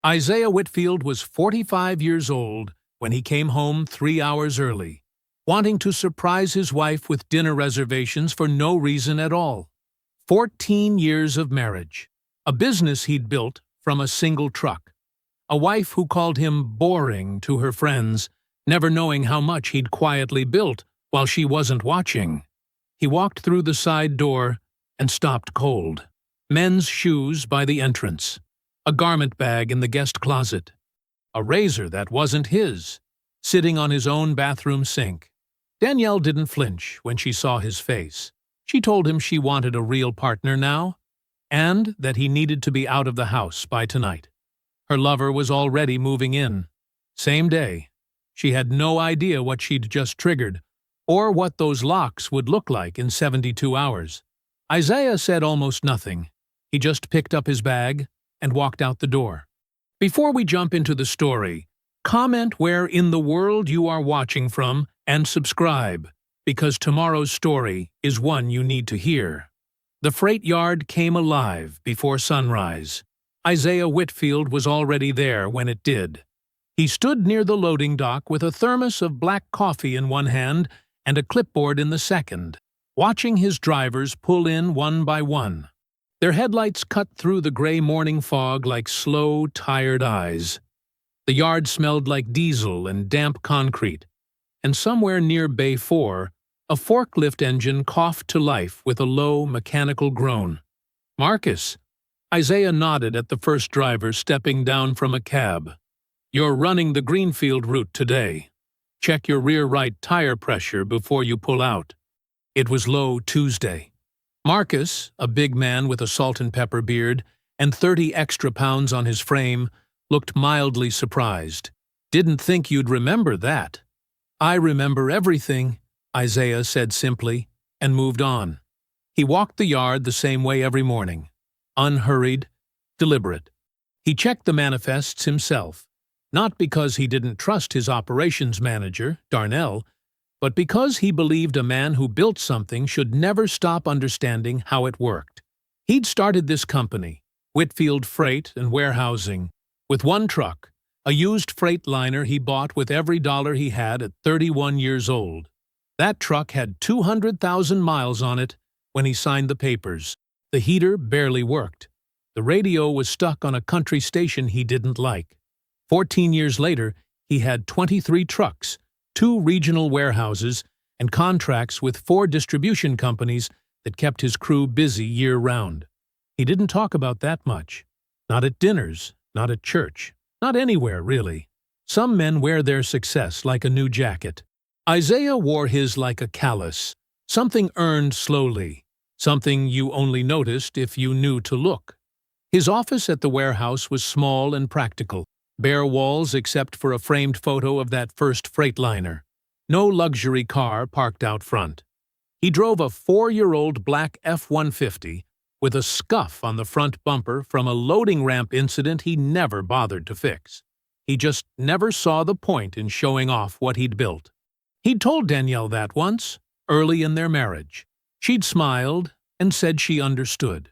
Isaiah Whitfield was 45 years old when he came home 3 hours early, wanting to surprise his wife with dinner reservations for no reason at all. 14 years of marriage, a business he'd built from a single truck, a wife who called him boring to her friends, never knowing how much he'd quietly built while she wasn't watching. He walked through the side door and stopped cold. Men's shoes by the entrance, a garment bag in the guest closet, a razor that wasn't his, sitting on his own bathroom sink. Danielle didn't flinch when she saw his face. She told him she wanted a real partner now, and that he needed to be out of the house by tonight. Her lover was already moving in. Same day. She had no idea what she'd just triggered, or what those locks would look like in 72 hours. Isaiah said almost nothing. He just picked up his bag and walked out the door. Before we jump into the story, comment where in the world you are watching from and subscribe, because tomorrow's story is one you need to hear. The freight yard came alive before sunrise. Isaiah Whitfield was already there when it did. He stood near the loading dock with a thermos of black coffee in one hand and a clipboard in the second, watching his drivers pull in one by one. Their headlights cut through the gray morning fog like slow, tired eyes. The yard smelled like diesel and damp concrete, and somewhere near Bay 4, a forklift engine coughed to life with a low, mechanical groan. "Marcus," Isaiah nodded at the first driver stepping down from a cab. "You're running the Greenfield route today. Check your rear right tire pressure before you pull out." It was low Tuesday. Marcus, a big man with a salt and pepper beard and 30 extra pounds on his frame, looked mildly surprised. "Didn't think you'd remember that." "I remember everything," Isaiah said simply, and moved on. He walked the yard the same way every morning, unhurried, deliberate. He checked the manifests himself, not because he didn't trust his operations manager, Darnell, but because he believed a man who built something should never stop understanding how it worked. He'd started this company, Whitfield Freight and Warehousing, with one truck, a used freight liner he bought with every dollar he had at 31 years old. That truck had 200,000 miles on it when he signed the papers. The heater barely worked. The radio was stuck on a country station he didn't like. 14 years later, he had 23 trucks, 2 regional warehouses, and contracts with 4 distribution companies that kept his crew busy year-round. He didn't talk about that much. Not at dinners, not at church, not anywhere, really. Some men wear their success like a new jacket. Isaiah wore his like a callus, something earned slowly, something you only noticed if you knew to look. His office at the warehouse was small and practical. Bare walls except for a framed photo of that first Freightliner. No luxury car parked out front. He drove a 4-year-old black F-150 with a scuff on the front bumper from a loading ramp incident he never bothered to fix. He just never saw the point in showing off what he'd built. He'd told Danielle that once, early in their marriage. She'd smiled and said she understood.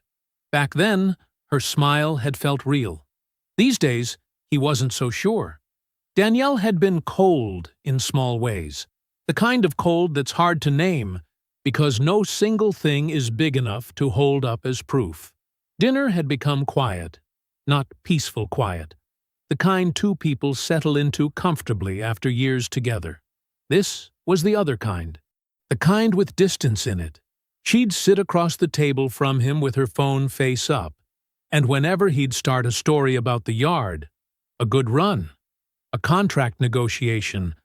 Back then, her smile had felt real. These days, he wasn't so sure. Danielle had been cold in small ways, the kind of cold that's hard to name because no single thing is big enough to hold up as proof. Dinner had become quiet, not peaceful quiet, the kind 2 people settle into comfortably after years together. This was the other kind, the kind with distance in it. She'd sit across the table from him with her phone face up, and whenever he'd start a story about the yard, a good run, a contract negotiation,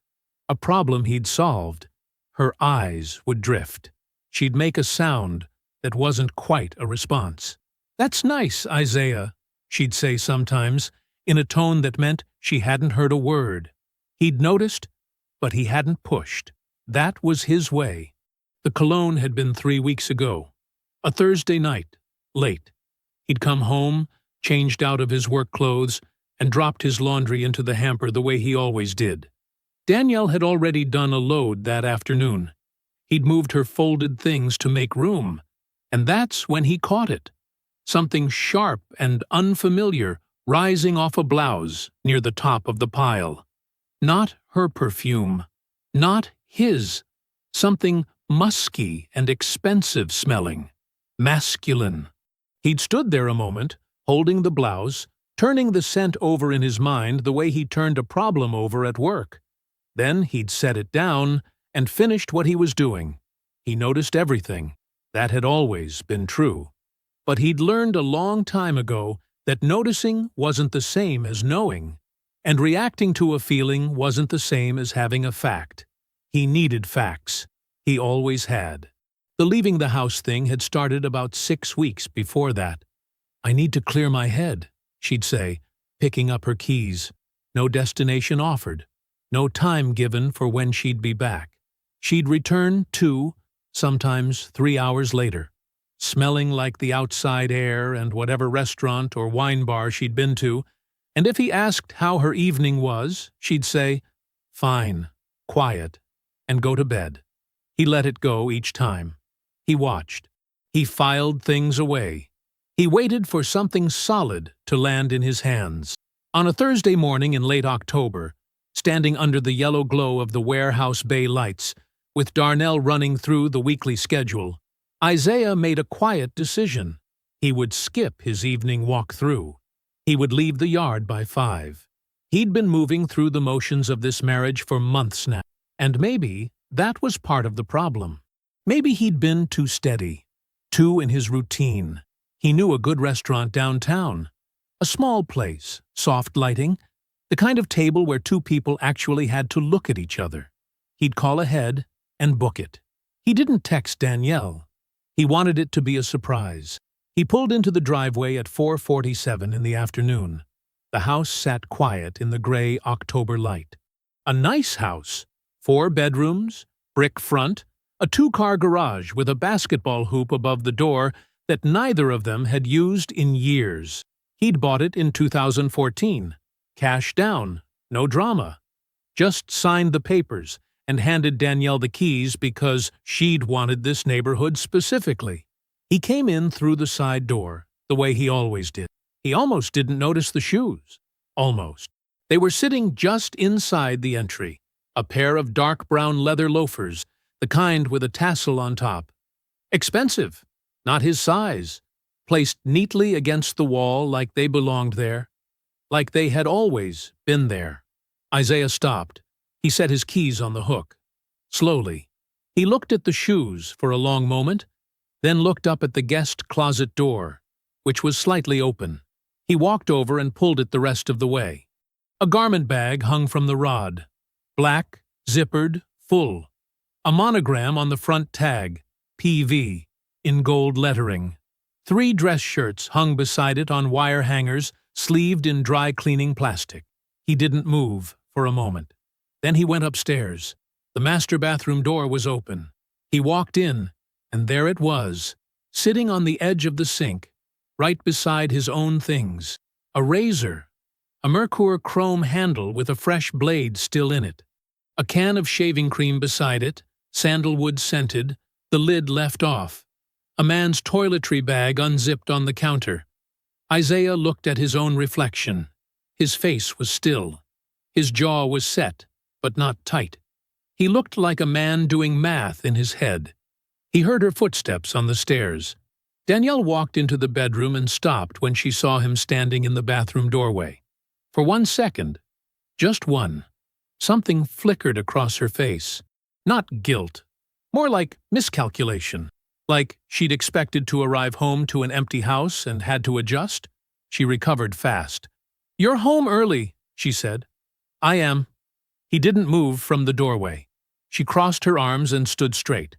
a problem he'd solved, her eyes would drift. She'd make a sound that wasn't quite a response. "That's nice, Isaiah," she'd say sometimes, in a tone that meant she hadn't heard a word. He'd noticed, but he hadn't pushed. That was his way. The cologne had been 3 weeks ago. A Thursday night, late. He'd come home, changed out of his work clothes, and dropped his laundry into the hamper the way he always did. Danielle had already done a load that afternoon. He'd moved her folded things to make room, and that's when he caught it. Something sharp and unfamiliar rising off a blouse near the top of the pile. Not her perfume. Not his. Something musky and expensive smelling. Masculine. He'd stood there a moment, holding the blouse, turning the scent over in his mind the way he turned a problem over at work. Then he'd set it down and finished what he was doing. He noticed everything. That had always been true. But he'd learned a long time ago that noticing wasn't the same as knowing, and reacting to a feeling wasn't the same as having a fact. He needed facts. He always had. The leaving the house thing had started about 6 weeks before that. "I need to clear my head," she'd say, picking up her keys. No destination offered. No time given for when she'd be back. She'd return 2, sometimes 3 hours later, smelling like the outside air and whatever restaurant or wine bar she'd been to, and if he asked how her evening was, she'd say, "Fine, quiet," and go to bed. He let it go each time. He watched. He filed things away. He waited for something solid to land in his hands. On a Thursday morning in late October, standing under the yellow glow of the warehouse bay lights, with Darnell running through the weekly schedule, Isaiah made a quiet decision. He would skip his evening walk through. He would leave the yard by 5. He'd been moving through the motions of this marriage for months now, and maybe that was part of the problem. Maybe he'd been too steady, too in his routine. He knew a good restaurant downtown. A small place, soft lighting, the kind of table where 2 people actually had to look at each other. He'd call ahead and book it. He didn't text Danielle. He wanted it to be a surprise. He pulled into the driveway at 4:47 in the afternoon. The house sat quiet in the gray October light. A nice house. 4 bedrooms, brick front, a 2-car garage with a basketball hoop above the door that neither of them had used in years. He'd bought it in 2014. Cash down, no drama. Just signed the papers and handed Danielle the keys because she'd wanted this neighborhood specifically. He came in through the side door, the way he always did. He almost didn't notice the shoes. Almost. They were sitting just inside the entry, a pair of dark brown leather loafers, the kind with a tassel on top. Expensive, not his size, placed neatly against the wall like they belonged there, like they had always been there. Isaiah stopped. He set his keys on the hook. Slowly. He looked at the shoes for a long moment, then looked up at the guest closet door, which was slightly open. He walked over and pulled it the rest of the way. A garment bag hung from the rod. Black, zippered, full. A monogram on the front tag, PV, in gold lettering. 3 dress shirts hung beside it on wire hangers, sleeved in dry cleaning plastic. He didn't move for a moment. Then he went upstairs. The master bathroom door was open. He walked in, and there it was, sitting on the edge of the sink, right beside his own things. A razor. A Merkur chrome handle with a fresh blade still in it. A can of shaving cream beside it, sandalwood scented, the lid left off. A man's toiletry bag unzipped on the counter. Isaiah looked at his own reflection. His face was still. His jaw was set, but not tight. He looked like a man doing math in his head. He heard her footsteps on the stairs. Danielle walked into the bedroom and stopped when she saw him standing in the bathroom doorway. For 1 second, just one, something flickered across her face. Not guilt, more like miscalculation. Like she'd expected to arrive home to an empty house and had to adjust. She recovered fast. "You're home early," she said. "I am." He didn't move from the doorway. She crossed her arms and stood straight.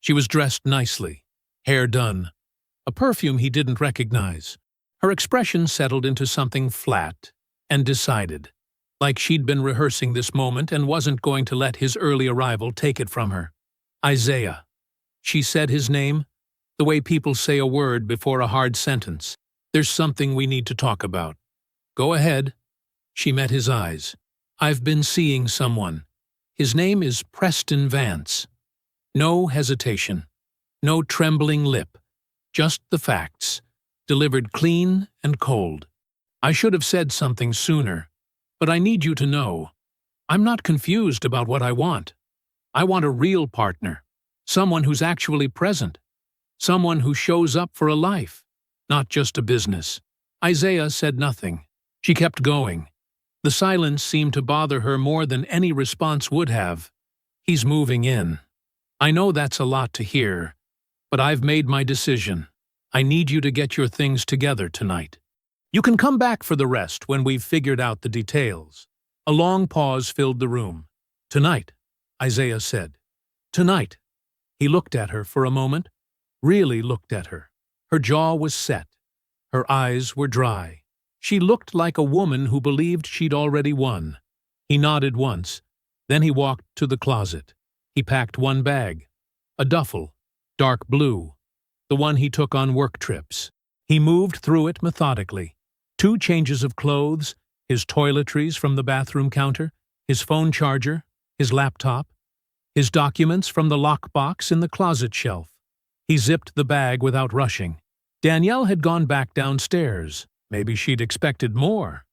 She was dressed nicely, hair done. A perfume he didn't recognize. Her expression settled into something flat and decided, like she'd been rehearsing this moment and wasn't going to let his early arrival take it from her. Isaiah. She said his name, the way people say a word before a hard sentence. "There's something we need to talk about." "Go ahead." She met his eyes. "I've been seeing someone. His name is Preston Vance." No hesitation. No trembling lip. Just the facts, delivered clean and cold. I should have said something sooner, but I need you to know. I'm not confused about what I want. I want a real partner, someone who's actually present, someone who shows up for a life, not just a business. Isaiah said nothing. She kept going. The silence seemed to bother her more than any response would have. He's moving in. I know that's a lot to hear, but I've made my decision. I need you to get your things together tonight. You can come back for the rest when we've figured out the details. A long pause filled the room. Tonight, Isaiah said. Tonight. He looked at her for a moment, really looked at her. Her jaw was set. Her eyes were dry. She looked like a woman who believed she'd already won. He nodded once. Then he walked to the closet. He packed one bag, a duffel, dark blue, the one he took on work trips. He moved through it methodically. 2 changes of clothes, his toiletries from the bathroom counter, his phone charger, his laptop, his documents from the lockbox in the closet shelf. He zipped the bag without rushing. Danielle had gone back downstairs. Maybe she'd expected more.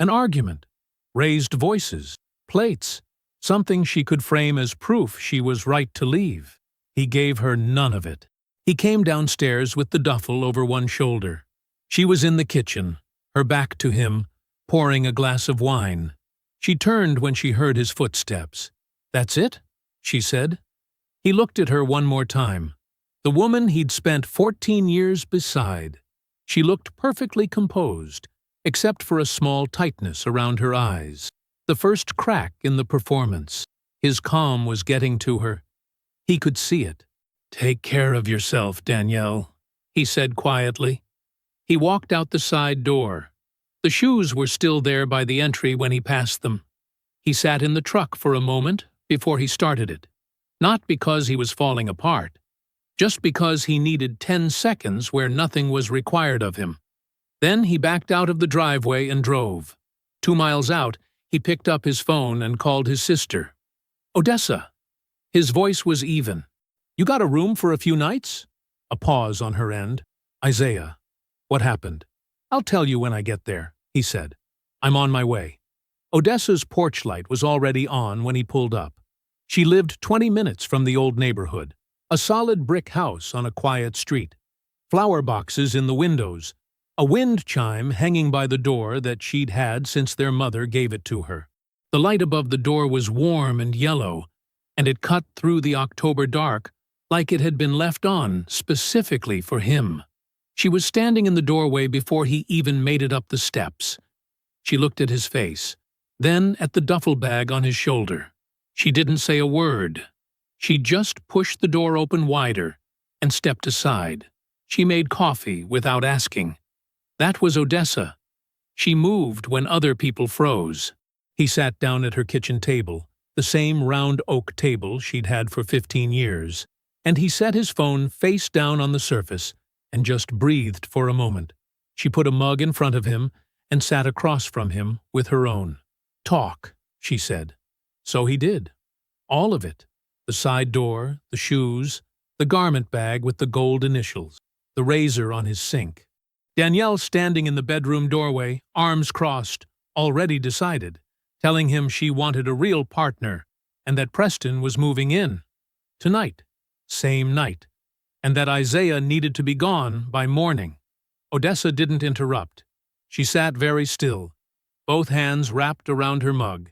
An argument, raised voices, plates, something she could frame as proof she was right to leave. He gave her none of it. He came downstairs with the duffel over one shoulder. She was in the kitchen, her back to him, pouring a glass of wine. She turned when she heard his footsteps. "That's it?" she said. He looked at her one more time. The woman he'd spent 14 years beside. She looked perfectly composed, except for a small tightness around her eyes. The first crack in the performance. His calm was getting to her. He could see it. "Take care of yourself, Danielle," he said quietly. He walked out the side door. The shoes were still there by the entry when he passed them. He sat in the truck for a moment before he started it. Not because he was falling apart, just because he needed 10 seconds where nothing was required of him. Then he backed out of the driveway and drove. 2 miles out, he picked up his phone and called his sister. "Odessa." His voice was even. "You got a room for a few nights?" A pause on her end. "Isaiah, what happened?" "I'll tell you when I get there," he said. "I'm on my way." Odessa's porch light was already on when he pulled up. She lived 20 minutes from the old neighborhood. A solid brick house on a quiet street. Flower boxes in the windows. A wind chime hanging by the door that she'd had since their mother gave it to her. The light above the door was warm and yellow, and it cut through the October dark like it had been left on specifically for him. She was standing in the doorway before he even made it up the steps. She looked at his face, then at the duffel bag on his shoulder. She didn't say a word. She just pushed the door open wider and stepped aside. She made coffee without asking. That was Odessa. She moved when other people froze. He sat down at her kitchen table, the same round oak table she'd had for 15 years, and he set his phone face down on the surface and just breathed for a moment. She put a mug in front of him and sat across from him with her own. "Talk," she said. So he did. All of it. The side door, the shoes, the garment bag with the gold initials, the razor on his sink. Danielle standing in the bedroom doorway, arms crossed, already decided, telling him she wanted a real partner and that Preston was moving in. Tonight. Same night. And that Isaiah needed to be gone by morning. Odessa didn't interrupt. She sat very still, both hands wrapped around her mug,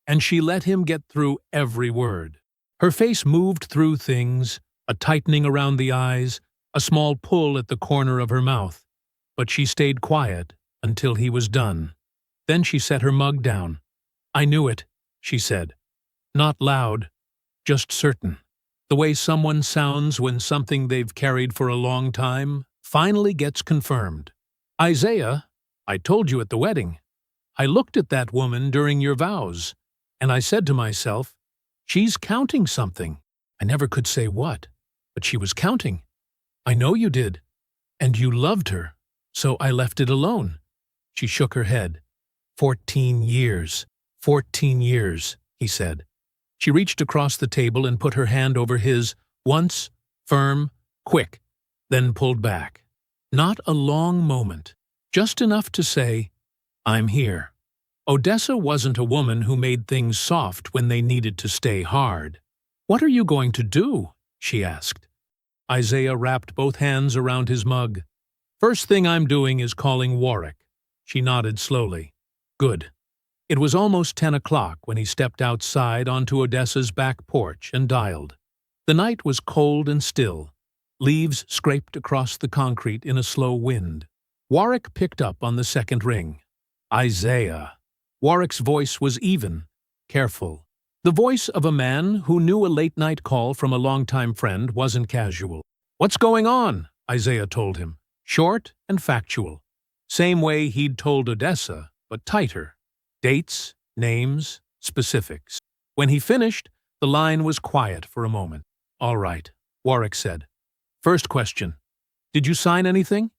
and she let him get through every word. Her face moved through things, a tightening around the eyes, a small pull at the corner of her mouth, but she stayed quiet until he was done. Then she set her mug down. "I knew it," she said. Not loud, just certain. The way someone sounds when something they've carried for a long time finally gets confirmed. "Isaiah, I told you at the wedding. I looked at that woman during your vows, and I said to myself, she's counting something. I never could say what, but she was counting. I know you did. And you loved her, so I left it alone." She shook her head. 14 years. 14 years, he said. She reached across the table and put her hand over his, once, firm, quick, then pulled back. Not a long moment, just enough to say, I'm here. Odessa wasn't a woman who made things soft when they needed to stay hard. What are you going to do? She asked. Isaiah wrapped both hands around his mug. First thing I'm doing is calling Warwick. She nodded slowly. Good. It was almost 10 o'clock when he stepped outside onto Odessa's back porch and dialed. The night was cold and still. Leaves scraped across the concrete in a slow wind. Warwick picked up on the second ring. Isaiah. Warwick's voice was even, careful. The voice of a man who knew a late-night call from a longtime friend wasn't casual. What's going on? Isaiah told him. Short and factual. Same way he'd told Odessa, but tighter. Dates, names, specifics. When he finished, the line was quiet for a moment. All right, Warwick said. First question. Did you sign anything?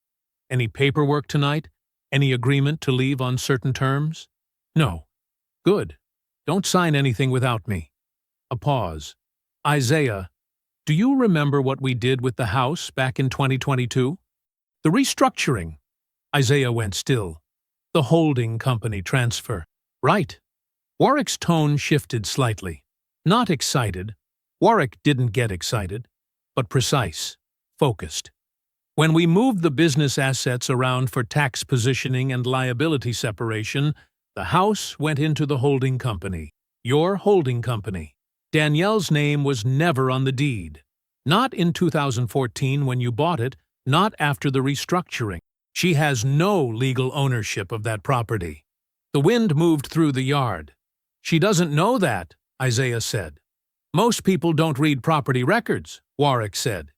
Any paperwork tonight? Any agreement to leave on certain terms? No. Good. Don't sign anything without me. A pause. Isaiah, do you remember what we did with the house back in 2022? The restructuring. Isaiah went still. The holding company transfer. Right. Warwick's tone shifted slightly. Not excited. Warwick didn't get excited, but precise, focused. When we moved the business assets around for tax positioning and liability separation, the house went into the holding company. Your holding company. Danielle's name was never on the deed. Not in 2014 when you bought it, not after the restructuring. She has no legal ownership of that property. The wind moved through the yard. She doesn't know that, Isaiah said. Most people don't read property records, Warwick said.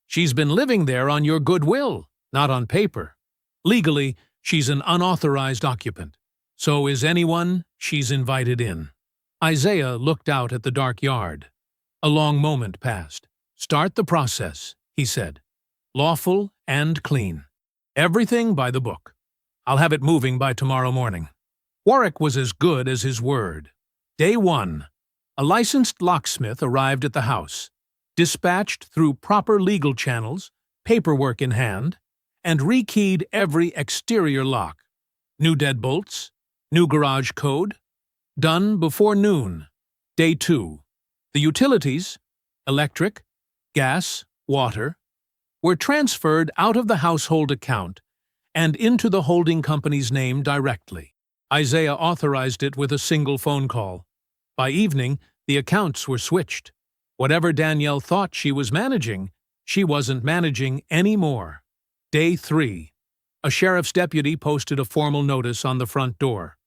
She's been living there on your goodwill, not on paper. Legally, she's an unauthorized occupant. So is anyone she's invited in. Isaiah looked out at the dark yard. A long moment passed. Start the process, he said. Lawful and clean. Everything by the book. I'll have it moving by tomorrow morning. Warwick was as good as his word. Day 1. A licensed locksmith arrived at the house, dispatched through proper legal channels, paperwork in hand, and rekeyed every exterior lock. New deadbolts, new garage code. Done before noon. Day 2. The utilities, electric, gas, water, were transferred out of the household account and into the holding company's name directly. Isaiah authorized it with a single phone call. By evening, the accounts were switched. Whatever Danielle thought she was managing, she wasn't managing anymore. Day 3. A sheriff's deputy posted a formal notice on the front door.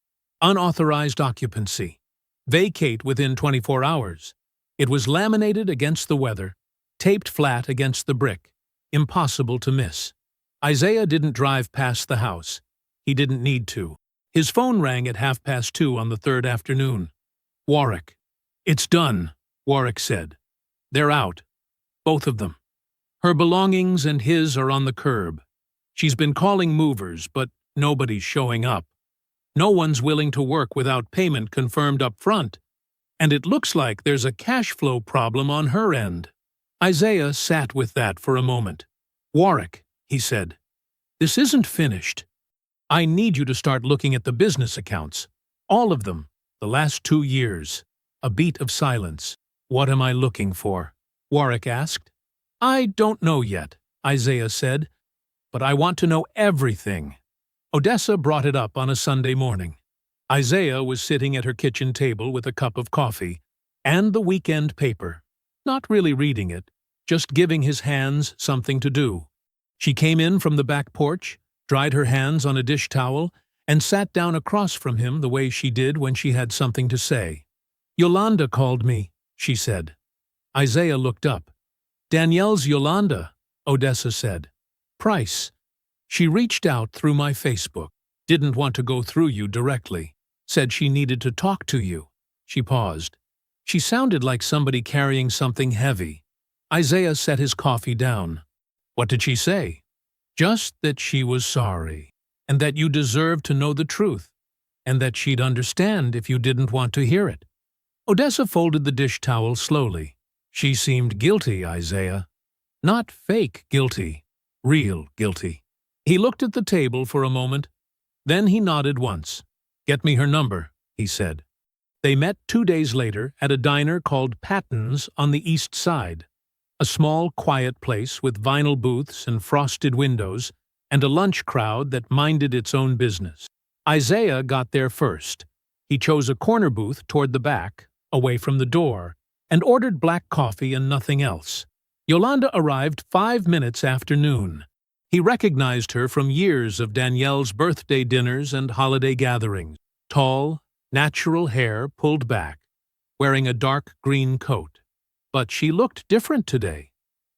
Unauthorized occupancy. Vacate within 24 hours. It was laminated against the weather, taped flat against the brick. Impossible to miss. Isaiah didn't drive past the house. He didn't need to. His phone rang at 2:30 on the third afternoon. Warwick. It's done, Warwick said. They're out. Both of them. Her belongings and his are on the curb. She's been calling movers, but nobody's showing up. No one's willing to work without payment confirmed up front. And it looks like there's a cash flow problem on her end. Isaiah sat with that for a moment. Warwick, he said, this isn't finished. I need you to start looking at the business accounts. All of them. The last 2 years. A beat of silence. What am I looking for? Warwick asked. I don't know yet, Isaiah said, but I want to know everything. Odessa brought it up on a Sunday morning. Isaiah was sitting at her kitchen table with a cup of coffee and the weekend paper, not really reading it, just giving his hands something to do. She came in from the back porch, dried her hands on a dish towel, and sat down across from him the way she did when she had something to say. Yolanda called me, she said. Isaiah looked up. Danielle's Yolanda, Odessa said. Price. She reached out through my Facebook. Didn't want to go through you directly. Said she needed to talk to you. She paused. She sounded like somebody carrying something heavy. Isaiah set his coffee down. What did she say? Just that she was sorry, and that you deserved to know the truth, and that she'd understand if you didn't want to hear it. Odessa folded the dish towel slowly. She seemed guilty, Isaiah. Not fake guilty, real guilty. He looked at the table for a moment. Then he nodded once. "Get me her number," he said. They met 2 days later at a diner called Patton's on the East Side, a small, quiet place with vinyl booths and frosted windows, and a lunch crowd that minded its own business. Isaiah got there first. He chose a corner booth toward the back, away from the door, and ordered black coffee and nothing else. Yolanda arrived 5 minutes after noon. He recognized her from years of Danielle's birthday dinners and holiday gatherings. Tall, natural hair pulled back, wearing a dark green coat. But she looked different today.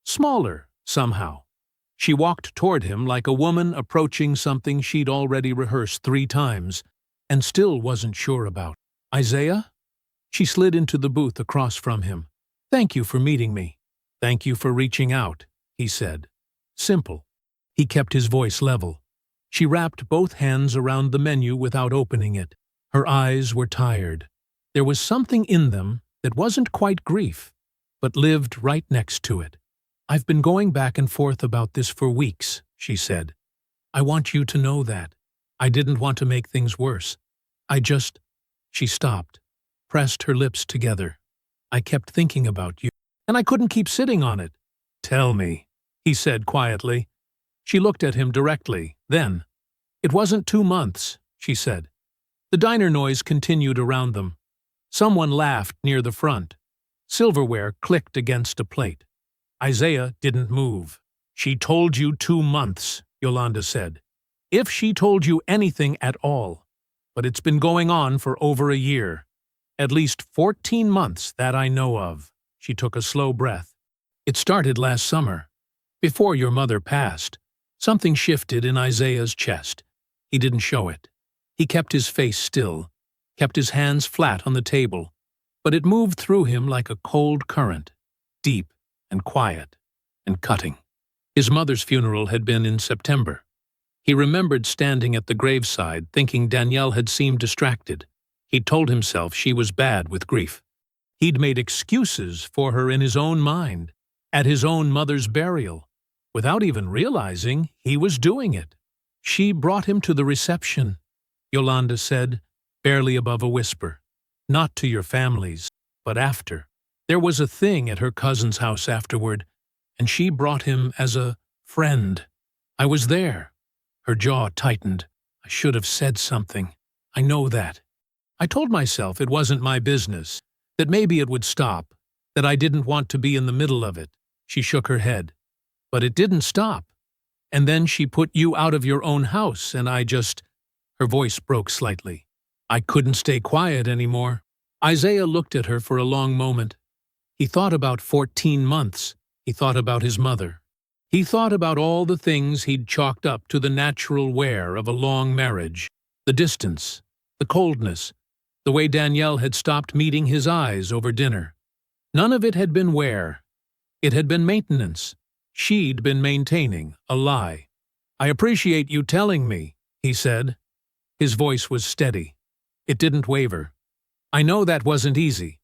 Smaller, somehow. She walked toward him like a woman approaching something she'd already rehearsed 3 times, and still wasn't sure about. "Isaiah?" She slid into the booth across from him. "Thank you for meeting me." "Thank you for reaching out," he said. Simple. He kept his voice level. She wrapped both hands around the menu without opening it. Her eyes were tired. There was something in them that wasn't quite grief, but lived right next to it. "I've been going back and forth about this for weeks," she said. "I want you to know that. I didn't want to make things worse. She stopped, pressed her lips together. "I kept thinking about you, and I couldn't keep sitting on it." "Tell me," he said quietly. She looked at him directly, then. "It wasn't 2 months," she said. The diner noise continued around them. Someone laughed near the front. Silverware clicked against a plate. Isaiah didn't move. "She told you 2 months," Yolanda said. "If she told you anything at all. But it's been going on for over a year. At least 14 months that I know of." She took a slow breath. "It started last summer, before your mother passed." Something shifted in Isaiah's chest. He didn't show it. He kept his face still, kept his hands flat on the table, but it moved through him like a cold current, deep and quiet and cutting. His mother's funeral had been in September. He remembered standing at the graveside thinking Danielle had seemed distracted. He'd told himself she was bad with grief. He'd made excuses for her in his own mind, at his own mother's burial, without even realizing he was doing it. "She brought him to the reception," Yolanda said, barely above a whisper. "Not to your family's, but after. There was a thing at her cousin's house afterward, and she brought him as a friend. I was there." Her jaw tightened. "I should have said something. I know that. I told myself it wasn't my business, that maybe it would stop, that I didn't want to be in the middle of it." She shook her head. "But it didn't stop. And then she put you out of your own house, and Her voice broke slightly. "I couldn't stay quiet anymore." Isaiah looked at her for a long moment. He thought about 14 months. He thought about his mother. He thought about all the things he'd chalked up to the natural wear of a long marriage. The distance, the coldness, the way Danielle had stopped meeting his eyes over dinner. None of it had been wear. It had been maintenance. She'd been maintaining a lie. "I appreciate you telling me," he said. His voice was steady. It didn't waver. "I know that wasn't easy.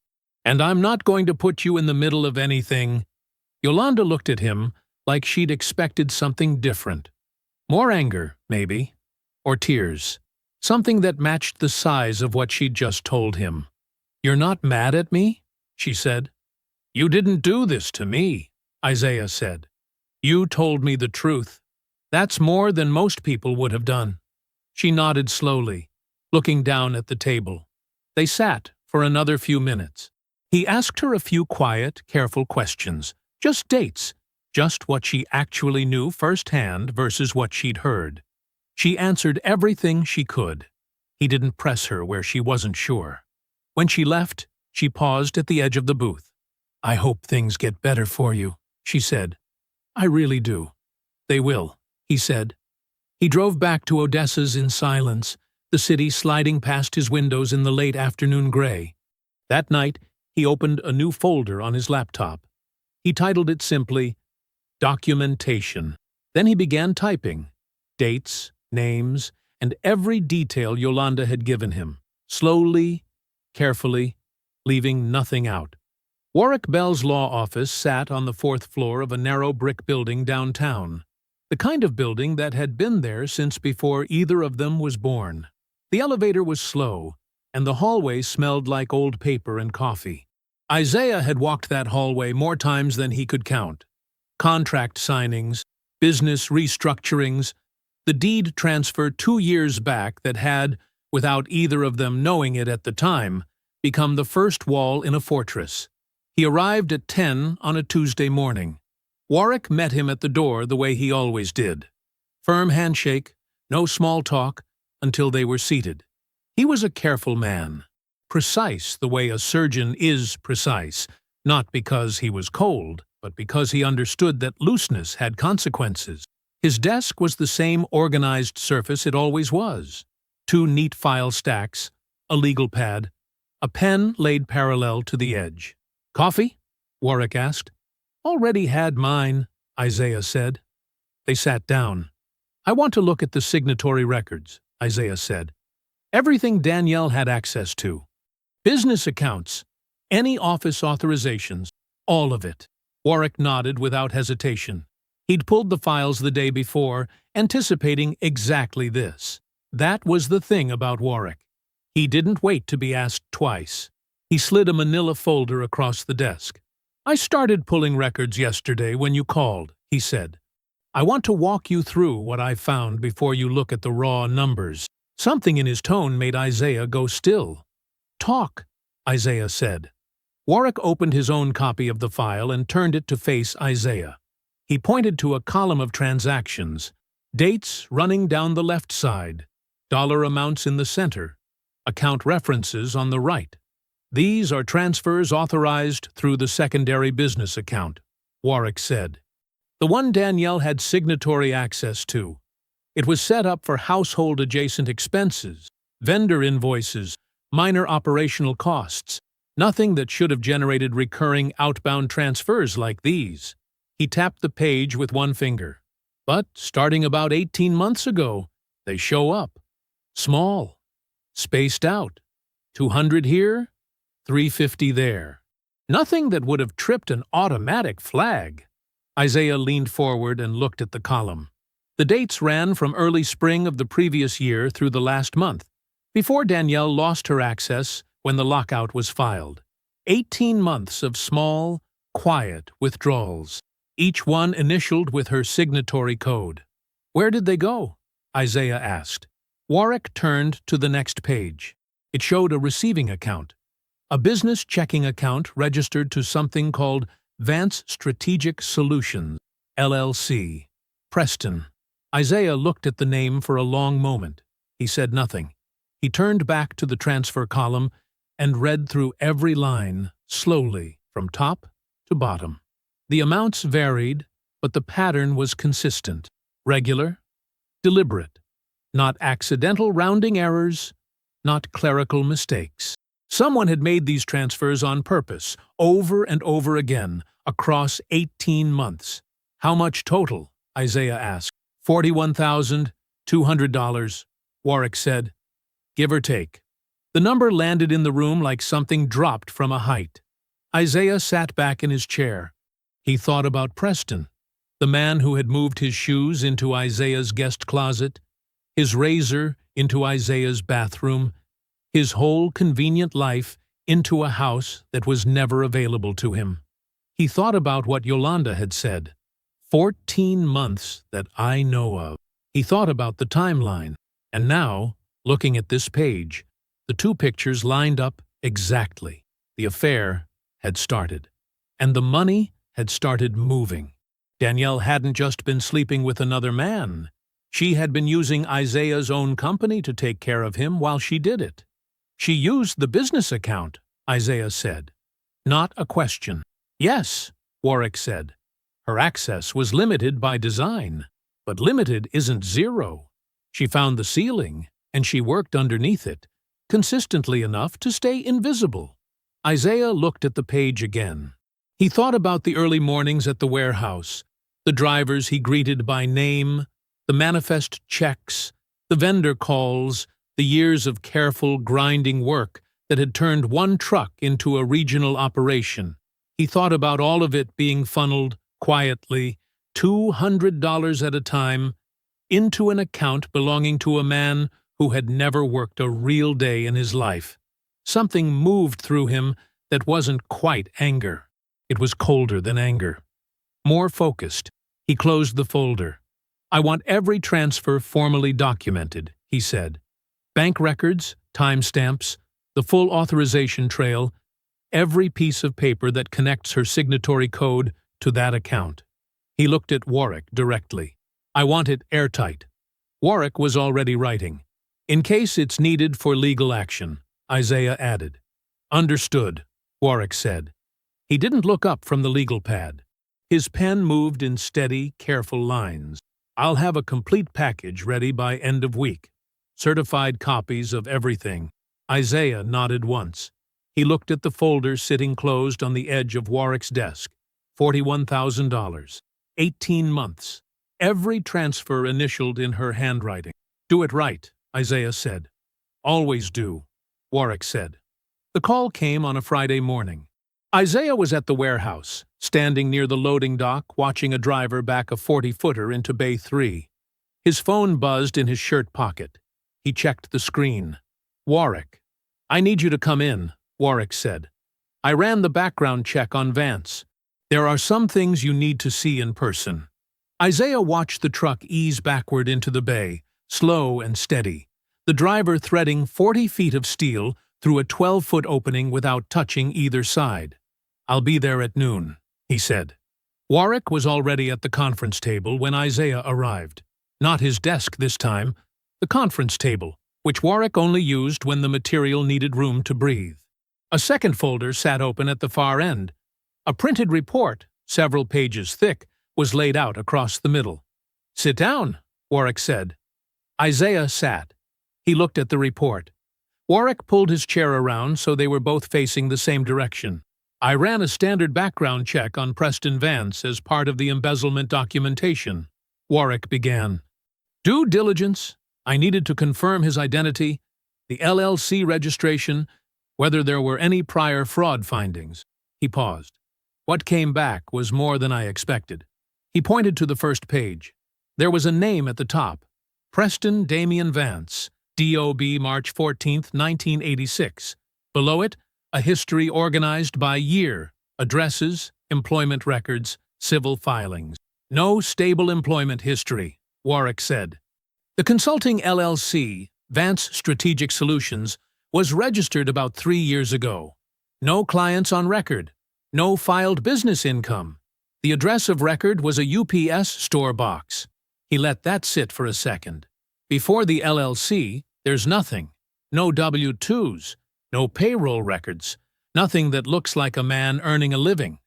And I'm not going to put you in the middle of anything." Yolanda looked at him like she'd expected something different. More anger, maybe. Or tears. Something that matched the size of what she'd just told him. "You're not mad at me?" she said. "You didn't do this to me," Isaiah said. "You told me the truth. That's more than most people would have done." She nodded slowly, looking down at the table. They sat for another few minutes. He asked her a few quiet, careful questions. Just dates. Just what she actually knew firsthand versus what she'd heard. She answered everything she could. He didn't press her where she wasn't sure. When she left, she paused at the edge of the booth. "I hope things get better for you," she said. "I really do." "They will," he said. He drove back to Odessa's in silence, the city sliding past his windows in the late afternoon gray. That night, he opened a new folder on his laptop. He titled it simply, Documentation. Then he began typing. Dates, names, and every detail Yolanda had given him. Slowly, carefully, leaving nothing out. Warwick Bell's law office sat on the 4th floor of a narrow brick building downtown. The kind of building that had been there since before either of them was born. The elevator was slow, and the hallway smelled like old paper and coffee. Isaiah had walked that hallway more times than he could count. Contract signings, business restructurings, the deed transfer 2 years back that had, without either of them knowing it at the time, become the first wall in a fortress. He arrived at 10 on a Tuesday morning. Warwick met him at the door the way he always did. Firm handshake, no small talk, until they were seated. He was a careful man, precise the way a surgeon is precise, not because he was cold, but because he understood that looseness had consequences. His desk was the same organized surface it always was. 2 neat file stacks, a legal pad, a pen laid parallel to the edge. "Coffee?" Warwick asked. "Already had mine," Isaiah said. They sat down. "I want to look at the signatory records," Isaiah said. Everything Danielle had access to. Business accounts, any office authorizations, all of it. Warwick nodded without hesitation. He'd pulled the files the day before, anticipating exactly this. That was the thing about Warwick. He didn't wait to be asked twice. He slid a manila folder across the desk. "I started pulling records yesterday when you called," he said. "I want to walk you through what I found before you look at the raw numbers." Something in his tone made Isaiah go still. "Talk," Isaiah said. Warwick opened his own copy of the file and turned it to face Isaiah. He pointed to a column of transactions, dates running down the left side, dollar amounts in the center, account references on the right. "These are transfers authorized through the secondary business account," Warwick said. "The one Danielle had signatory access to. It was set up for household-adjacent expenses, vendor invoices, minor operational costs, nothing that should have generated recurring outbound transfers like these." He tapped the page with one finger. "But starting about 18 months ago, they show up. Small, spaced out, 200 here, 350 there. Nothing that would have tripped an automatic flag." Isaiah leaned forward and looked at the column. The dates ran from early spring of the previous year through the last month, before Danielle lost her access when the lockout was filed. 18 months of small, quiet withdrawals, each one initialed with her signatory code. "Where did they go?" Isaiah asked. Warwick turned to the next page. It showed a receiving account, a business checking account registered to something called Vance Strategic Solutions, LLC, Preston. Isaiah looked at the name for a long moment. He said nothing. He turned back to the transfer column and read through every line, slowly, from top to bottom. The amounts varied, but the pattern was consistent, regular, deliberate, not accidental rounding errors, not clerical mistakes. Someone had made these transfers on purpose, over and over again, across 18 months. "How much total?" Isaiah asked. $41,200, Warwick said. "Give or take." The number landed in the room like something dropped from a height. Isaiah sat back in his chair. He thought about Preston, the man who had moved his shoes into Isaiah's guest closet, his razor into Isaiah's bathroom, his whole convenient life into a house that was never available to him. He thought about what Yolanda had said. 14 months that I know of. He thought about the timeline, and now, looking at this page, the 2 pictures lined up exactly. The affair had started, and the money had started moving. Danielle hadn't just been sleeping with another man. She had been using Isaiah's own company to take care of him while she did it. "She used the business account," Isaiah said. Not a question. "Yes," Warwick said. "Her access was limited by design, but limited isn't zero. She found the ceiling, and she worked underneath it, consistently enough to stay invisible." Isaiah looked at the page again. He thought about the early mornings at the warehouse, the drivers he greeted by name, the manifest checks, the vendor calls, the years of careful, grinding work that had turned one truck into a regional operation. He thought about all of it being funneled, quietly, $200 at a time, into an account belonging to a man who had never worked a real day in his life. Something moved through him that wasn't quite anger. It was colder than anger. More focused, he closed the folder. "I want every transfer formally documented," he said. "Bank records, timestamps, the full authorization trail, every piece of paper that connects her signatory code to that account." He looked at Warwick directly. "I want it airtight." Warwick was already writing. "In case it's needed for legal action," Isaiah added. "Understood," Warwick said. He didn't look up from the legal pad. His pen moved in steady, careful lines. "I'll have a complete package ready by end of week. Certified copies of everything." Isaiah nodded once. He looked at the folder sitting closed on the edge of Warwick's desk. $41,000. 18 months. Every transfer initialed in her handwriting. "Do it right," Isaiah said. "Always do," Warwick said. The call came on a Friday morning. Isaiah was at the warehouse, standing near the loading dock, watching a driver back a 40-footer into Bay 3. His phone buzzed in his shirt pocket. He checked the screen. "Warwick." "I need you to come in," Warwick said. "I ran the background check on Vance. There are some things you need to see in person." Isaiah watched the truck ease backward into the bay, slow and steady, the driver threading 40 feet of steel through a 12-foot opening without touching either side. "I'll be there at noon," he said. Warwick was already at the conference table when Isaiah arrived. Not his desk this time, the conference table, which Warwick only used when the material needed room to breathe. A second folder sat open at the far end. A printed report, several pages thick, was laid out across the middle. "Sit down," Warwick said. Isaiah sat. He looked at the report. Warwick pulled his chair around so they were both facing the same direction. "I ran a standard background check on Preston Vance as part of the embezzlement documentation," Warwick began. "Due diligence. I needed to confirm his identity, the LLC registration, whether there were any prior fraud findings." He paused. "What came back was more than I expected." He pointed to the first page. There was a name at the top. Preston Damian Vance, DOB March 14, 1986. Below it, a history organized by year, addresses, employment records, civil filings. "No stable employment history," Warwick said. The consulting LLC, Vance Strategic Solutions, was registered about 3 years ago. No clients on record. No filed business income. The address of record was a UPS store box. He let that sit for a second. Before the LLC, there's nothing. No W-2s. No payroll records. Nothing that looks like a man earning a living.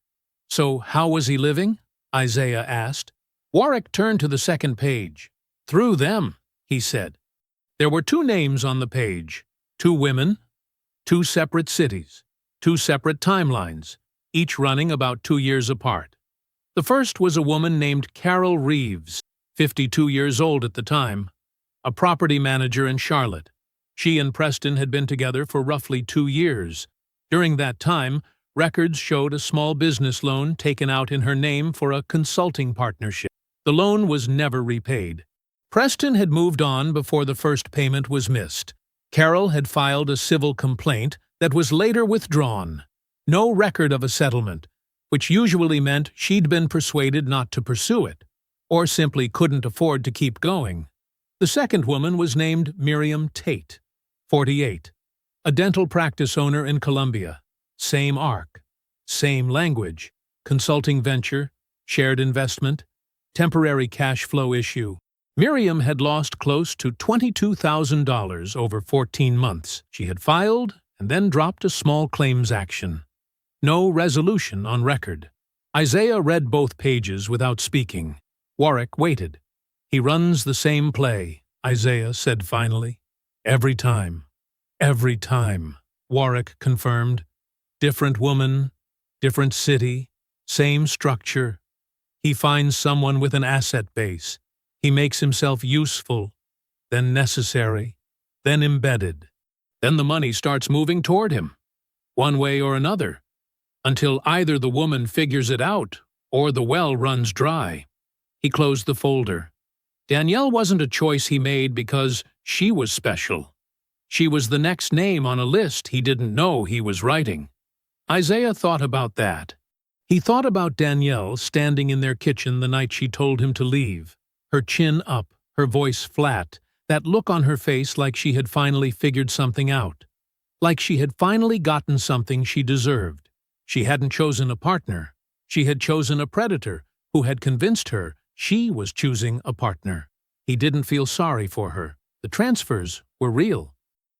"So how was he living?" Isaiah asked. Warwick turned to the second page. "Through them," he said. There were 2 names on the page. 2 women. 2 separate cities. 2 separate timelines, each running about 2 years apart. The first was a woman named Carol Reeves, 52 years old at the time, a property manager in Charlotte. She and Preston had been together for roughly 2 years. During that time, records showed a small business loan taken out in her name for a consulting partnership. The loan was never repaid. Preston had moved on before the first payment was missed. Carol had filed a civil complaint that was later withdrawn. No record of a settlement, which usually meant she'd been persuaded not to pursue it, or simply couldn't afford to keep going. The second woman was named Miriam Tate, 48, a dental practice owner in Columbia. Same arc, same language, consulting venture, shared investment, temporary cash flow issue. Miriam had lost close to $22,000 over 14 months. She had filed and then dropped a small claims action. No resolution on record. Isaiah read both pages without speaking. Warwick waited. "He runs the same play," Isaiah said finally. "Every time." "Every time," Warwick confirmed. "Different woman, different city, same structure. He finds someone with an asset base. He makes himself useful, then necessary, then embedded. Then the money starts moving toward him, one way or another, until either the woman figures it out or the well runs dry." He closed the folder. Danielle wasn't a choice he made because she was special. She was the next name on a list he didn't know he was writing. Isaiah thought about that. He thought about Danielle standing in their kitchen the night she told him to leave, her chin up, her voice flat, that look on her face like she had finally figured something out, like she had finally gotten something she deserved. She hadn't chosen a partner. She had chosen a predator who had convinced her she was choosing a partner. He didn't feel sorry for her. The transfers were real.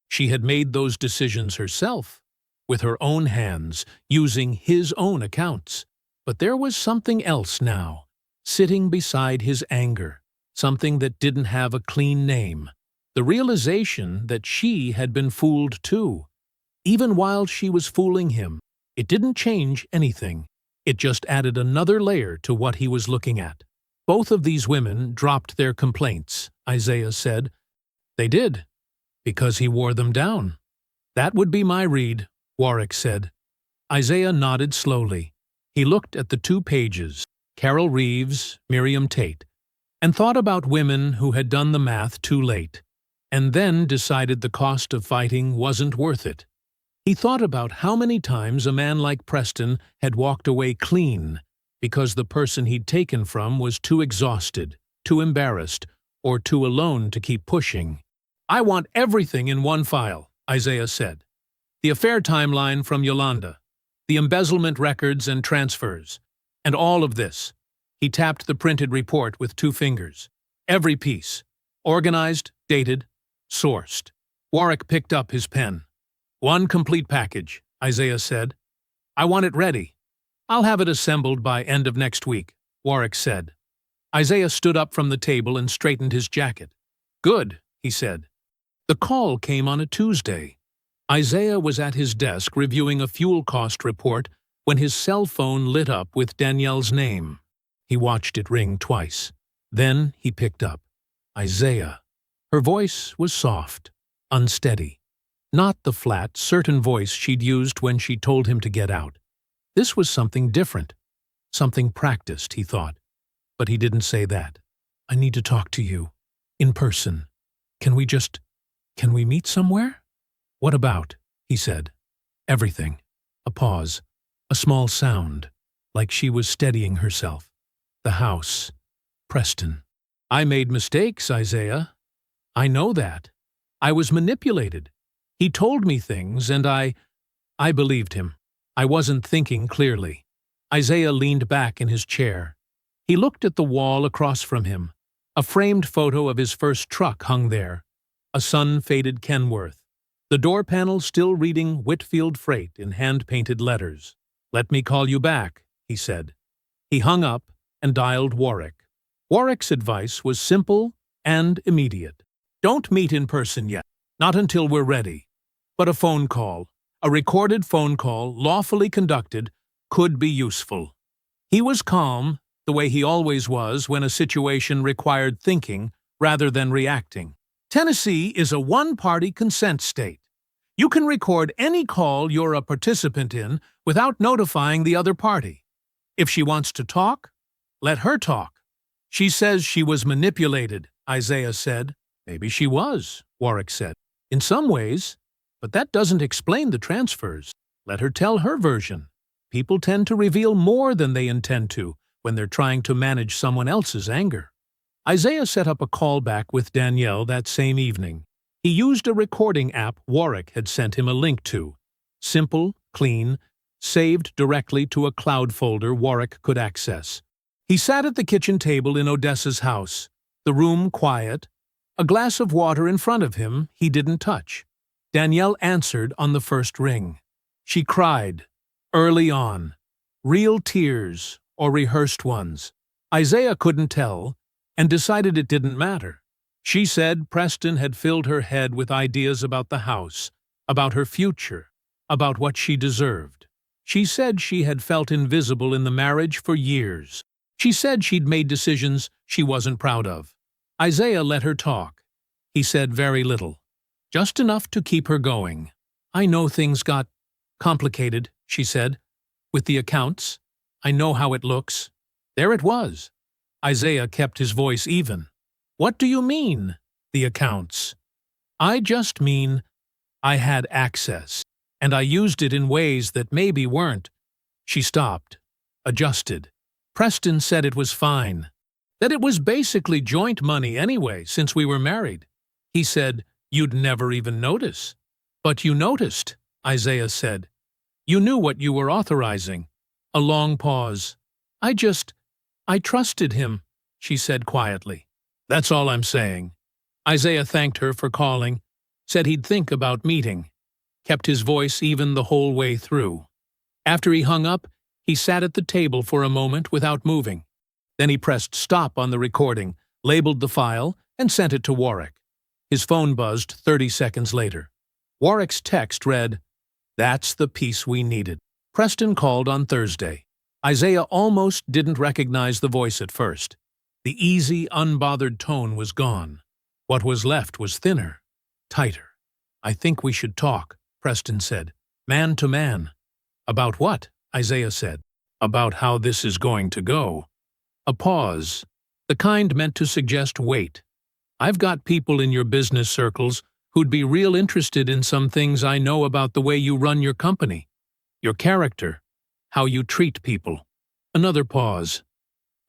She had made those decisions herself, with her own hands, using his own accounts. But there was something else now, sitting beside his anger, something that didn't have a clean name. The realization that she had been fooled too. Even while she was fooling him, it didn't change anything. It just added another layer to what he was looking at. Both of these women dropped their complaints, Isaiah said. They did, because he wore them down. That would be my read, Warwick said. Isaiah nodded slowly. He looked at the 2 pages, Carol Reeves, Miriam Tate, and thought about women who had done the math too late, and then decided the cost of fighting wasn't worth it. He thought about how many times a man like Preston had walked away clean because the person he'd taken from was too exhausted, too embarrassed, or too alone to keep pushing. I want everything in one file, Isaiah said. The affair timeline from Yolanda, the embezzlement records and transfers, and all of this. He tapped the printed report with 2 fingers. Every piece. Organized, dated, sourced. Warwick picked up his pen. One complete package, Isaiah said. I want it ready. I'll have it assembled by end of next week, Warwick said. Isaiah stood up from the table and straightened his jacket. Good, he said. The call came on a Tuesday. Isaiah was at his desk reviewing a fuel cost report when his cell phone lit up with Danielle's name. He watched it ring twice. Then he picked up. Isaiah. Her voice was soft, unsteady. Not the flat, certain voice she'd used when she told him to get out. This was something different. Something practiced, he thought. But he didn't say that. I need to talk to you. In person. Can we meet somewhere? What about? He said. Everything. A pause. A small sound. Like she was steadying herself. The house. Preston. I made mistakes, Isaiah. I know that. I was manipulated. He told me things, and I believed him. I wasn't thinking clearly. Isaiah leaned back in his chair. He looked at the wall across from him. A framed photo of his first truck hung there. A sun-faded Kenworth. The door panel still reading Whitfield Freight in hand-painted letters. Let me call you back, he said. He hung up and dialed Warwick. Warwick's advice was simple and immediate. Don't meet in person yet, not until we're ready. But a phone call, a recorded phone call, lawfully conducted, could be useful. He was calm, the way he always was when a situation required thinking rather than reacting. Tennessee is a one-party consent state. You can record any call you're a participant in without notifying the other party. If she wants to talk, let her talk. She says she was manipulated, Isaiah said. Maybe she was, Warwick said. In some ways, but that doesn't explain the transfers. Let her tell her version. People tend to reveal more than they intend to when they're trying to manage someone else's anger. Isaiah set up a callback with Danielle that same evening. He used a recording app Warwick had sent him a link to. Simple, clean, saved directly to a cloud folder Warwick could access. He sat at the kitchen table in Odessa's house, the room quiet, a glass of water in front of him he didn't touch. Danielle answered on the first ring. She cried, early on. Real tears or rehearsed ones. Isaiah couldn't tell, and decided it didn't matter. She said Preston had filled her head with ideas about the house, about her future, about what she deserved. She said she had felt invisible in the marriage for years. She said she'd made decisions she wasn't proud of. Isaiah let her talk. He said very little, just enough to keep her going. I know things got complicated, she said, with the accounts. I know how it looks. There it was. Isaiah kept his voice even. What do you mean, the accounts? I just mean I had access, and I used it in ways that maybe weren't. She stopped, adjusted. Preston said it was fine, that it was basically joint money anyway since we were married. He said, you'd never even notice. But you noticed, Isaiah said. You knew what you were authorizing. A long pause. I trusted him, she said quietly. That's all I'm saying. Isaiah thanked her for calling, said he'd think about meeting, kept his voice even the whole way through. After he hung up, he sat at the table for a moment without moving. Then he pressed stop on the recording, labeled the file, and sent it to Warwick. His phone buzzed 30 seconds later. Warwick's text read, That's the piece we needed. Preston called on Thursday. Isaiah almost didn't recognize the voice at first. The easy, unbothered tone was gone. What was left was thinner, tighter. I think we should talk, Preston said. Man to man. About what? Isaiah said. About how this is going to go. A pause. The kind meant to suggest wait. I've got people in your business circles who'd be real interested in some things I know about the way you run your company. Your character. How you treat people. Another pause.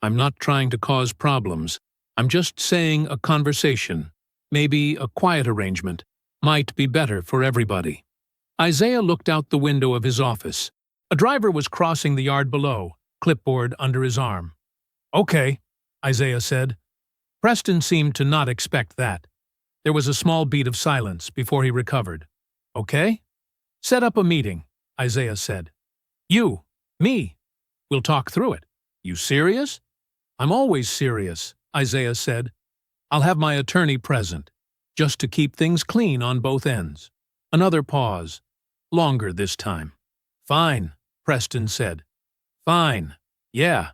I'm not trying to cause problems. I'm just saying a conversation, maybe a quiet arrangement, might be better for everybody. Isaiah looked out the window of his office. A driver was crossing the yard below, clipboard under his arm. Okay, Isaiah said. Preston seemed to not expect that. There was a small beat of silence before he recovered. Okay? Set up a meeting, Isaiah said. You, me. We'll talk through it. You serious? I'm always serious, Isaiah said. I'll have my attorney present, just to keep things clean on both ends. Another pause. Longer this time. Fine, Preston said. Fine. Yeah.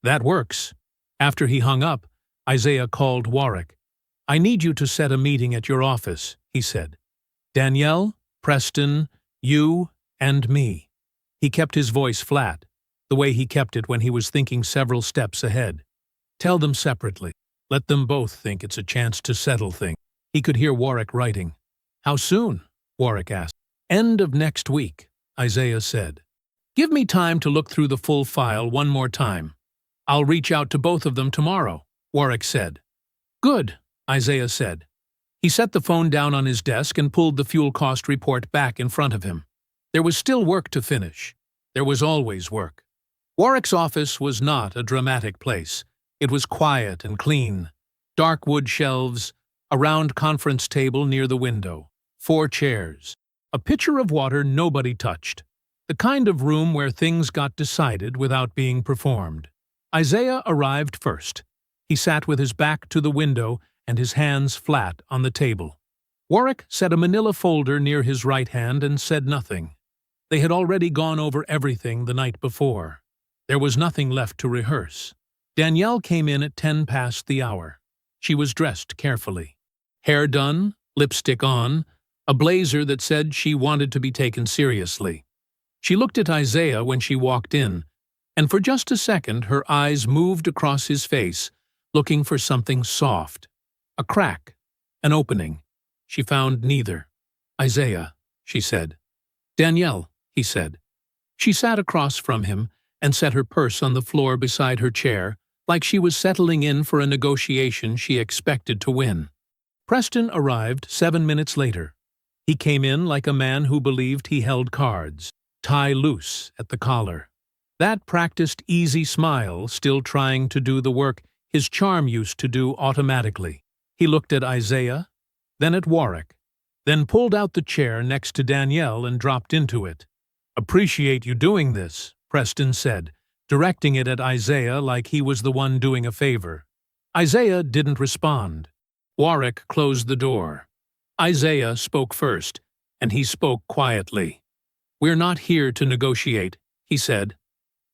That works. After he hung up, Isaiah called Warwick. I need you to set a meeting at your office, he said. Danielle, Preston, you, and me. He kept his voice flat, the way he kept it when he was thinking several steps ahead. Tell them separately. Let them both think it's a chance to settle things. He could hear Warwick writing. How soon? Warwick asked. End of next week, Isaiah said. Give me time to look through the full file one more time. I'll reach out to both of them tomorrow, Warwick said. Good, Isaiah said. He set the phone down on his desk and pulled the fuel cost report back in front of him. There was still work to finish. There was always work. Warwick's office was not a dramatic place. It was quiet and clean. Dark wood shelves, a round conference table near the window, 4 chairs, a pitcher of water nobody touched. The kind of room where things got decided without being performed. Isaiah arrived first. He sat with his back to the window and his hands flat on the table. Warwick set a manila folder near his right hand and said nothing. They had already gone over everything the night before. There was nothing left to rehearse. Danielle came in at 10 past the hour. She was dressed carefully. Hair done, lipstick on, a blazer that said she wanted to be taken seriously. She looked at Isaiah when she walked in, and for just a second her eyes moved across his face, looking for something soft. A crack, an opening. She found neither. Isaiah, she said. Danielle, he said. She sat across from him and set her purse on the floor beside her chair, like she was settling in for a negotiation she expected to win. Preston arrived 7 minutes later. He came in like a man who believed he held cards, tie loose at the collar. That practiced easy smile still trying to do the work his charm used to do automatically. He looked at Isaiah, then at Warwick, then pulled out the chair next to Danielle and dropped into it. Appreciate you doing this, Preston said, directing it at Isaiah like he was the one doing a favor. Isaiah didn't respond. Warwick closed the door. Isaiah spoke first, and he spoke quietly. We're not here to negotiate, he said.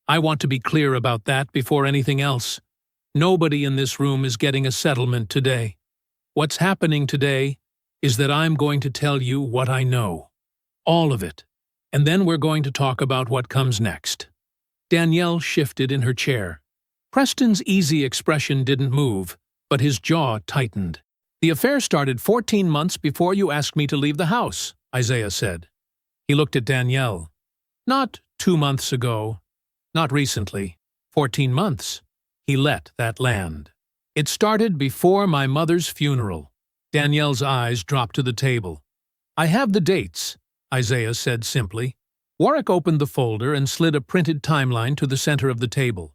I want to be clear about that before anything else. Nobody in this room is getting a settlement today. What's happening today is that I'm going to tell you what I know. All of it. And then we're going to talk about what comes next. Danielle shifted in her chair. Preston's easy expression didn't move, but his jaw tightened. "The affair started 14 months before you asked me to leave the house," Isaiah said. He looked at Danielle. "Not 2 months ago. Not recently. 14 months." He let that land. "It started before my mother's funeral." Danielle's eyes dropped to the table. "I have the dates," Isaiah said simply. Warwick opened the folder and slid a printed timeline to the center of the table.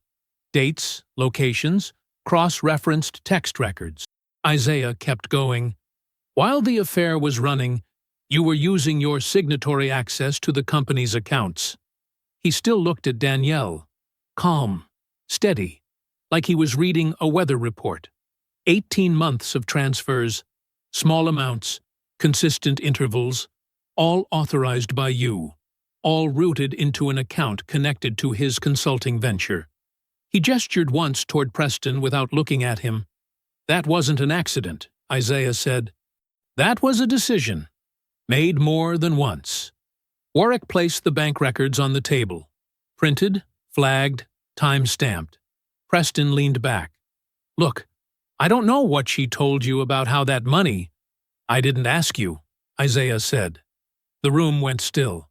Dates, locations, cross-referenced text records. Isaiah kept going. "While the affair was running, you were using your signatory access to the company's accounts." He still looked at Danielle, calm, steady, like he was reading a weather report. 18 months of transfers, small amounts, consistent intervals, all authorized by you, all routed into an account connected to his consulting venture. He gestured once toward Preston without looking at him. "That wasn't an accident," Isaiah said. "That was a decision, made more than once." Warwick placed the bank records on the table. Printed, flagged, time-stamped. Preston leaned back. "Look, I don't know what she told you about how that money—" "I didn't ask you," Isaiah said. The room went still.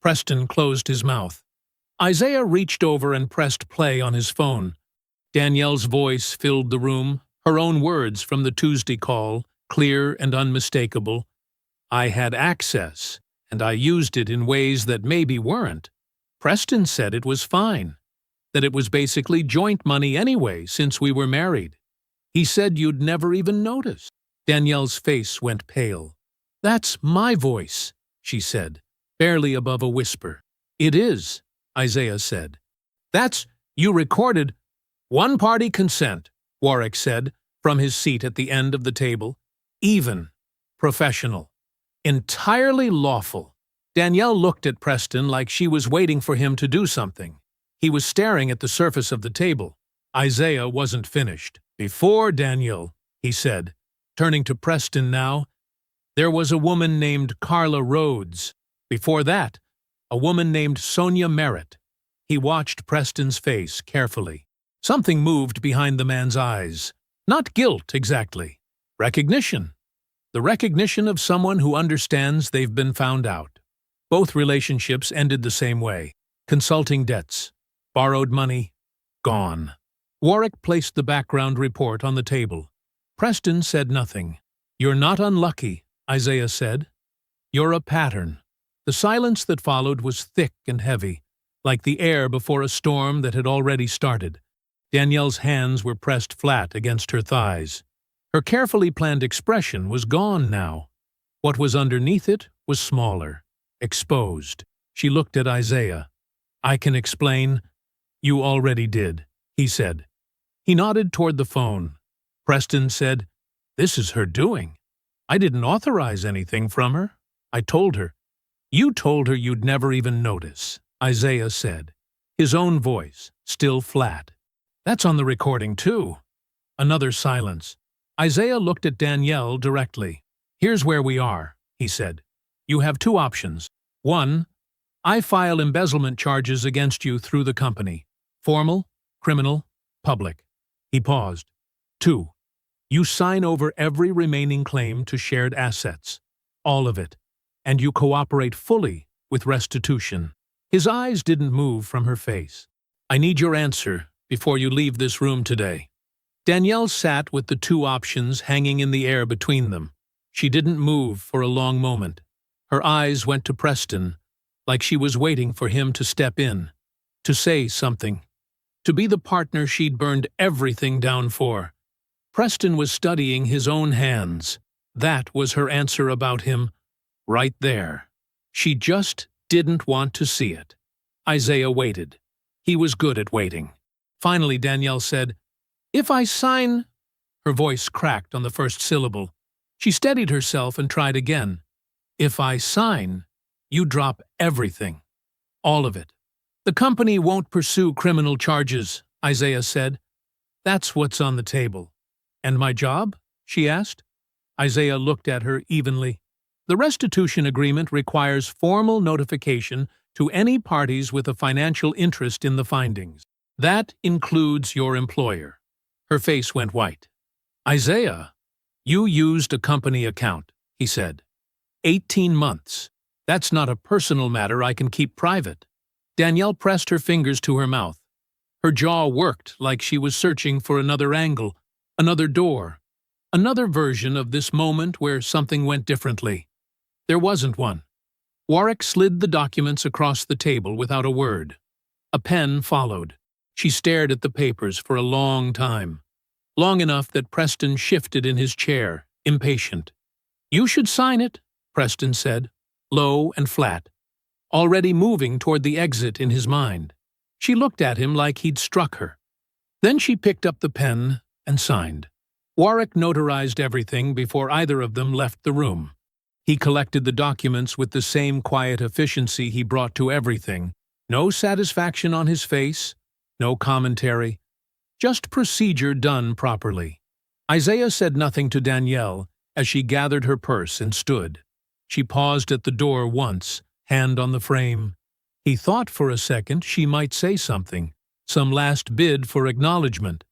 Preston closed his mouth. Isaiah reached over and pressed play on his phone. Danielle's voice filled the room, her own words from the Tuesday call, clear and unmistakable. "I had access, and I used it in ways that maybe weren't. Preston said it was fine, that it was basically joint money anyway since we were married. He said you'd never even notice." Danielle's face went pale. "That's my voice," she said, barely above a whisper. "It is," Isaiah said. "You recorded—" "One-party consent," Warwick said, from his seat at the end of the table. "Even. Professional. Entirely lawful." Danielle looked at Preston like she was waiting for him to do something. He was staring at the surface of the table. Isaiah wasn't finished. "Before Danielle," he said, turning to Preston now, "there was a woman named Carla Rhodes. Before that, a woman named Sonia Merritt." He watched Preston's face carefully. Something moved behind the man's eyes. Not guilt, exactly. Recognition. The recognition of someone who understands they've been found out. Both relationships ended the same way. Consulting debts. Borrowed money. Gone. Warwick placed the background report on the table. Preston said nothing. "You're not unlucky," Isaiah said. "You're a pattern." The silence that followed was thick and heavy, like the air before a storm that had already started. Danielle's hands were pressed flat against her thighs. Her carefully planned expression was gone now. What was underneath it was smaller, exposed. She looked at Isaiah. "I can explain." "You already did," he said. He nodded toward the phone. Preston said, "This is her doing. I didn't authorize anything from her. I told her." "You told her you'd never even notice," Isaiah said, his own voice still flat. "That's on the recording, too." Another silence. Isaiah looked at Danielle directly. "Here's where we are," he said. "You have 2 options. 1, I file embezzlement charges against you through the company. Formal, criminal, public." He paused. 2, you sign over every remaining claim to shared assets. All of it. And you cooperate fully with restitution. His eyes didn't move from her face. "I need your answer before you leave this room today." Danielle sat with the 2 options hanging in the air between them. She didn't move for a long moment. Her eyes went to Preston, like she was waiting for him to step in, to say something, to be the partner she'd burned everything down for. Preston was studying his own hands. That was her answer about him, right there. She just didn't want to see it. Isaiah waited. He was good at waiting. Finally, Danielle said, "If I sign—" Her voice cracked on the first syllable. She steadied herself and tried again. "If I sign, you drop everything. All of it." "The company won't pursue criminal charges," Isaiah said. "That's what's on the table." "And my job?" she asked. Isaiah looked at her evenly. "The restitution agreement requires formal notification to any parties with a financial interest in the findings. That includes your employer. Her face went white. Isaiah, you used a company account, he said. 18 months. That's not a personal matter I can keep private. Danielle pressed her fingers to her mouth. Her jaw worked like she was searching for another angle, another door, another version of this moment where something went differently. There wasn't one. Warwick slid the documents across the table without a word. A pen followed. She stared at the papers for a long time. Long enough that Preston shifted in his chair, impatient. "You should sign it," Preston said, low and flat, already moving toward the exit in his mind. She looked at him like he'd struck her. Then she picked up the pen and signed. Warwick notarized everything before either of them left the room. He collected the documents with the same quiet efficiency he brought to everything. No satisfaction on his face, no commentary, just procedure done properly. Isaiah said nothing to Danielle as she gathered her purse and stood. She paused at the door once, hand on the frame. He thought for a second she might say something, some last bid for acknowledgement,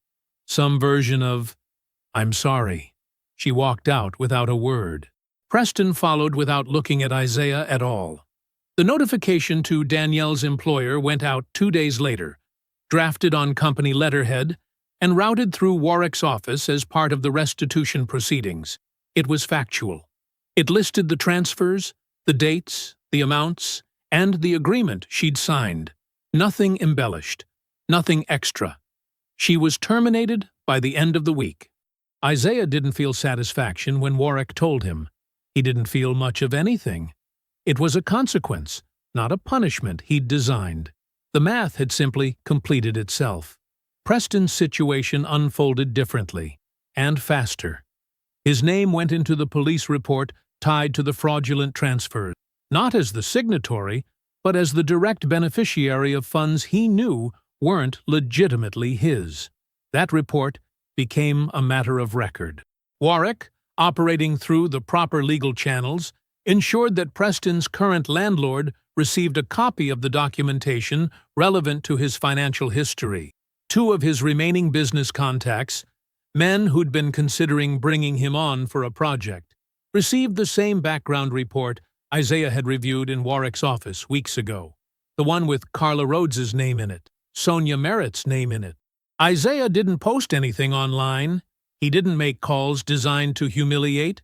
some version of, "I'm sorry." She walked out without a word. Preston followed without looking at Isaiah at all. The notification to Danielle's employer went out 2 days later, drafted on company letterhead, and routed through Warwick's office as part of the restitution proceedings. It was factual. It listed the transfers, the dates, the amounts, and the agreement she'd signed. Nothing embellished, nothing extra. She was terminated by the end of the week. Isaiah didn't feel satisfaction when Warwick told him. He didn't feel much of anything. It was a consequence, not a punishment he'd designed. The math had simply completed itself. Preston's situation unfolded differently, and faster. His name went into the police report tied to the fraudulent transfers, not as the signatory, but as the direct beneficiary of funds he knew weren't legitimately his. That report became a matter of record. Warwick, operating through the proper legal channels, ensured that Preston's current landlord received a copy of the documentation relevant to his financial history. 2 of his remaining business contacts, men who'd been considering bringing him on for a project, received the same background report Isaiah had reviewed in Warwick's office weeks ago, the one with Carla Rhodes's name in it, Sonia Merritt's name in it. Isaiah didn't post anything online. He didn't make calls designed to humiliate.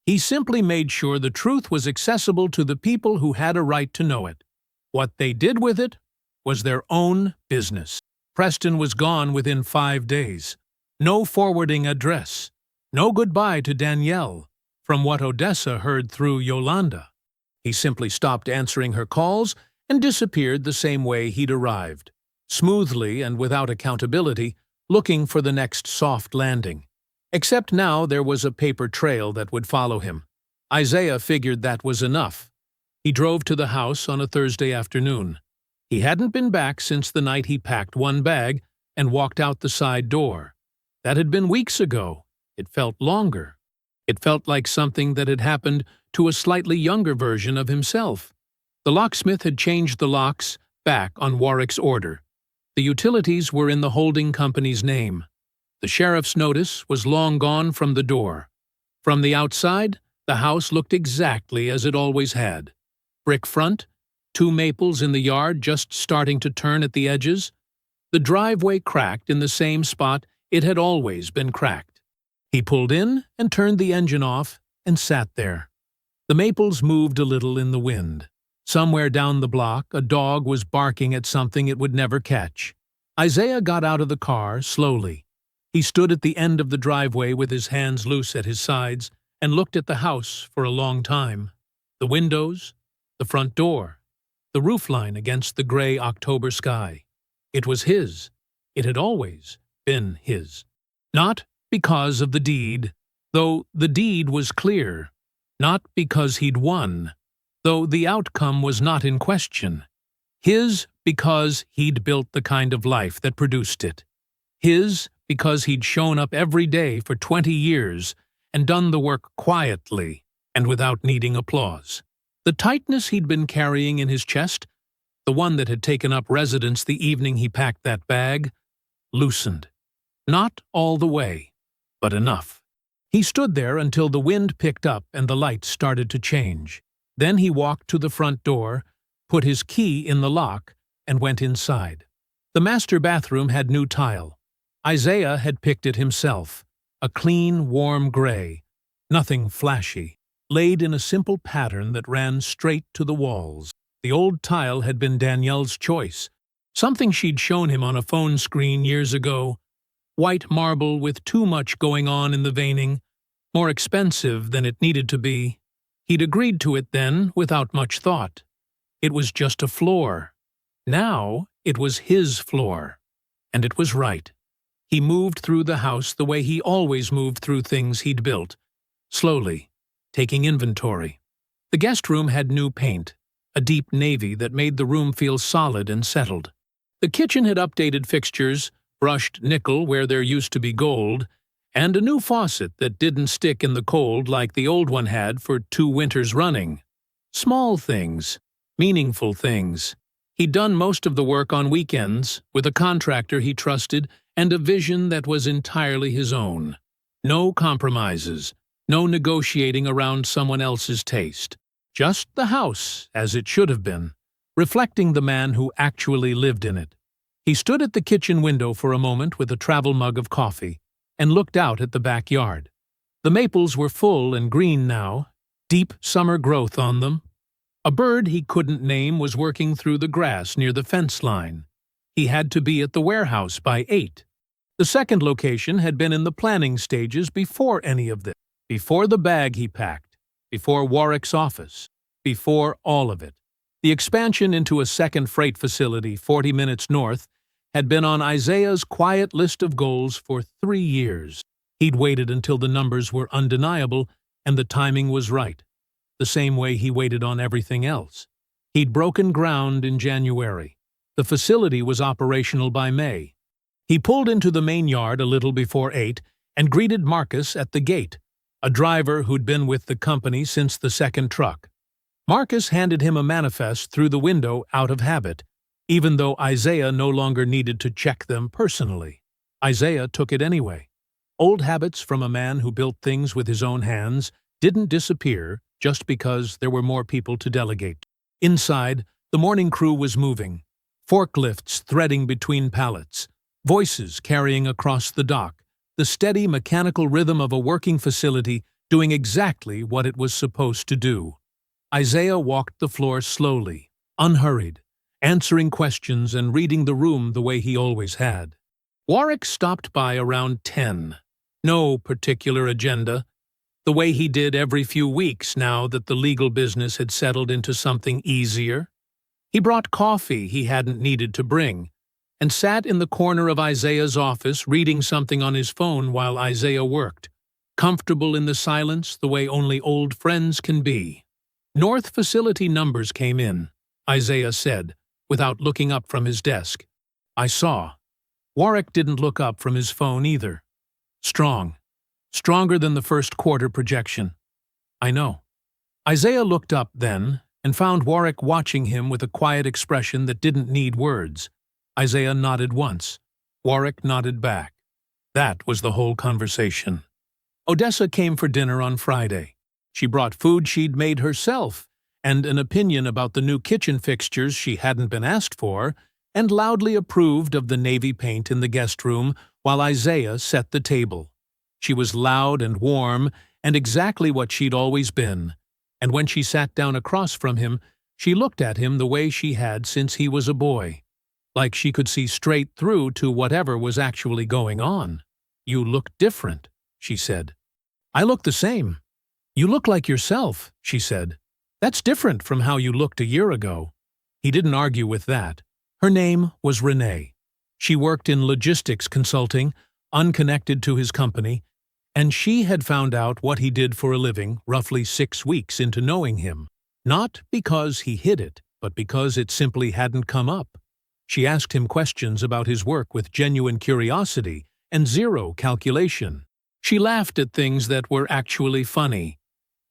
He simply made sure the truth was accessible to the people who had a right to know it. What they did with it was their own business. Preston was gone within 5 days. No forwarding address. No goodbye to Danielle, from what Odessa heard through Yolanda. He simply stopped answering her calls and disappeared the same way he'd arrived, smoothly and without accountability, looking for the next soft landing. Except now there was a paper trail that would follow him. Isaiah figured that was enough. He drove to the house on a Thursday afternoon. He hadn't been back since the night he packed one bag and walked out the side door. That had been weeks ago. It felt longer. It felt like something that had happened to a slightly younger version of himself. The locksmith had changed the locks back on Warwick's order. The utilities were in the holding company's name. The sheriff's notice was long gone from the door. From the outside, the house looked exactly as it always had. Brick front, 2 maples in the yard just starting to turn at the edges. The driveway cracked in the same spot it had always been cracked. He pulled in and turned the engine off and sat there. The maples moved a little in the wind. Somewhere down the block, a dog was barking at something it would never catch. Isaiah got out of the car slowly. He stood at the end of the driveway with his hands loose at his sides and looked at the house for a long time. The windows, the front door, the roofline against the gray October sky. It was his. It had always been his. Not because of the deed, though the deed was clear. Not because he'd won, though the outcome was not in question. His because he'd built the kind of life that produced it. His because he'd shown up every day for 20 years and done the work quietly and without needing applause. The tightness he'd been carrying in his chest the one that had taken up residence the evening he packed that bag, loosened. Not all the way, but enough. He stood there until the wind picked up and the lights started to change. Then he walked to the front door, put his key in the lock, and went inside. The master bathroom had new tile. Isaiah had picked it himself. A clean, warm gray. Nothing flashy. Laid in a simple pattern that ran straight to the walls. The old tile had been Danielle's choice. Something she'd shown him on a phone screen years ago. White marble with too much going on in the veining. More expensive than it needed to be. He'd agreed to it then without much thought. It was just a floor. Now it was his floor. And it was right. He moved through the house the way he always moved through things he'd built. Slowly, taking inventory. The guest room had new paint, a deep navy that made the room feel solid and settled. The kitchen had updated fixtures, brushed nickel where there used to be gold, and a new faucet that didn't stick in the cold like the old one had for 2 winters running. Small things, meaningful things. He'd done most of the work on weekends, with a contractor he trusted and a vision that was entirely his own. No compromises, no negotiating around someone else's taste. Just the house, as it should have been, reflecting the man who actually lived in it. He stood at the kitchen window for a moment with a travel mug of coffee and looked out at the backyard. The maples were full and green now, deep summer growth on them. A bird he couldn't name was working through the grass near the fence line. He had to be at the warehouse by 8. The second location had been in the planning stages before any of this, before the bag he packed, before Warwick's office, before all of it. The expansion into a second freight facility 40 minutes north had been on Isaiah's quiet list of goals for 3 years. He'd waited until the numbers were undeniable and the timing was right, the same way he waited on everything else. He'd broken ground in January. The facility was operational by May. He pulled into the main yard a little before 8 and greeted Marcus at the gate, a driver who'd been with the company since the second truck. Marcus handed him a manifest through the window out of habit, even though Isaiah no longer needed to check them personally. Isaiah took it anyway. Old habits from a man who built things with his own hands didn't disappear just because there were more people to delegate. Inside, the morning crew was moving, forklifts threading between pallets, voices carrying across the dock, the steady mechanical rhythm of a working facility doing exactly what it was supposed to do. Isaiah walked the floor slowly, unhurried, answering questions and reading the room the way he always had. Warwick stopped by around 10. No particular agenda, the way he did every few weeks now that the legal business had settled into something easier. He brought coffee he hadn't needed to bring, and sat in the corner of Isaiah's office reading something on his phone while Isaiah worked, comfortable in the silence the way only old friends can be. North facility numbers came in, Isaiah said, without looking up from his desk. I saw. Warwick didn't look up from his phone either. Strong. Stronger than the first quarter projection. I know. Isaiah looked up then and found Warwick watching him with a quiet expression that didn't need words. Isaiah nodded once. Warwick nodded back. That was the whole conversation. Odessa came for dinner on Friday. She brought food she'd made herself and an opinion about the new kitchen fixtures she hadn't been asked for, and loudly approved of the navy paint in the guest room while Isaiah set the table. She was loud and warm and exactly what she'd always been, and when she sat down across from him, she looked at him the way she had since he was a boy, like she could see straight through to whatever was actually going on. You look different, she said. I look the same. You look like yourself, she said. That's different from how you looked a year ago. He didn't argue with that. Her name was Renee. She worked in logistics consulting, unconnected to his company, and she had found out what he did for a living roughly 6 weeks into knowing him. Not because he hid it, but because it simply hadn't come up. She asked him questions about his work with genuine curiosity and zero calculation. She laughed at things that were actually funny.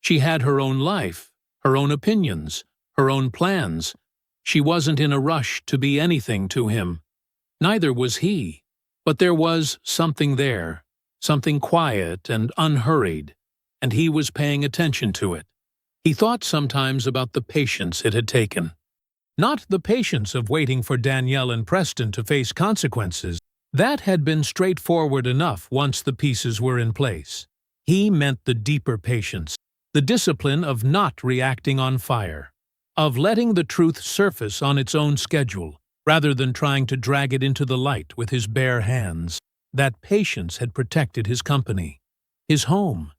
She had her own life, her own opinions, her own plans, She wasn't in a rush to be anything to him. Neither was he. But there was something there, something quiet and unhurried, and he was paying attention to it. He thought sometimes about the patience it had taken. Not the patience of waiting for Danielle and Preston to face consequences. That had been straightforward enough once the pieces were in place. He meant the deeper patience, the discipline of not reacting on fire, of letting the truth surface on its own schedule, rather than trying to drag it into the light with his bare hands. That patience had protected his company, his home,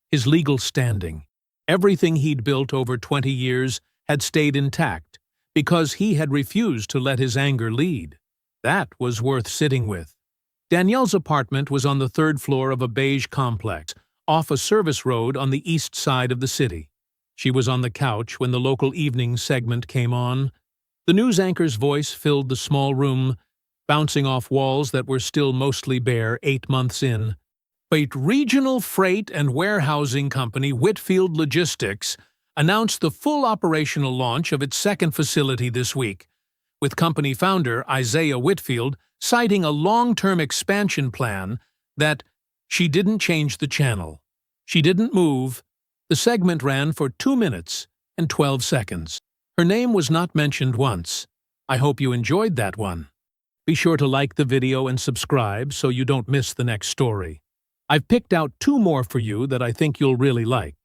his legal standing. Everything he'd built over 20 years had stayed intact because he had refused to let his anger lead. That was worth sitting with. Danielle's apartment was on the third floor of a beige complex, off a service road on the east side of the city. She was on the couch when the local evening segment came on. The news anchor's voice filled the small room, bouncing off walls that were still mostly bare 8 months in. Regional Freight and Warehousing Company Whitfield Logistics announced the full operational launch of its second facility this week, with company founder Isaiah Whitfield citing a long-term expansion plan that she didn't change the channel. She didn't move. The segment ran for 2 minutes and 12 seconds. Her name was not mentioned once. I hope you enjoyed that one. Be sure to like the video and subscribe so you don't miss the next story. I've picked out 2 more for you that I think you'll really like.